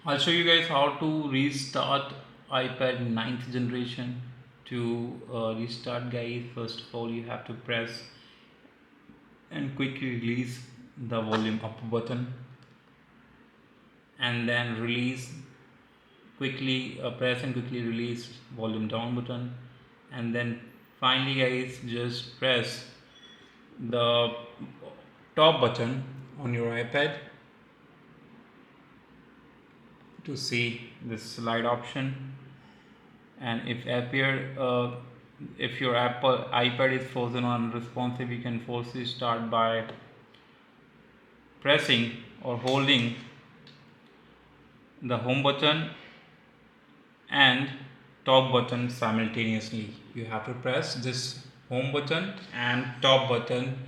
I'll show you guys how to restart iPad ninth generation. To restart, guys, first of all you have to press and quickly release the volume up button, and then release quickly press and quickly release volume down button, and then finally guys just press the top button on your iPad to see this slide option. And if your Apple iPad is frozen or unresponsive, you can force restart by pressing or holding the home button and top button simultaneously. You have to press this home button and top button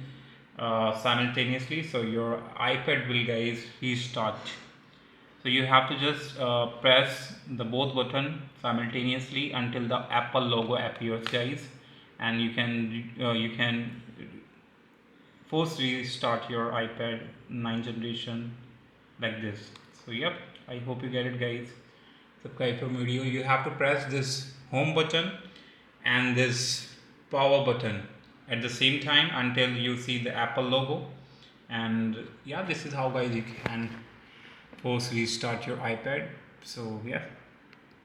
simultaneously, so your iPad will guys restart. So you have to just press the both button simultaneously until the Apple logo appears, guys, and you can force restart your iPad 9 generation like this. So yep, I hope you get it, guys. Subscribe for video. You have to press this home button and this power button at the same time until you see the Apple logo. And yeah, this is how guys you can force restart your iPad. So yeah.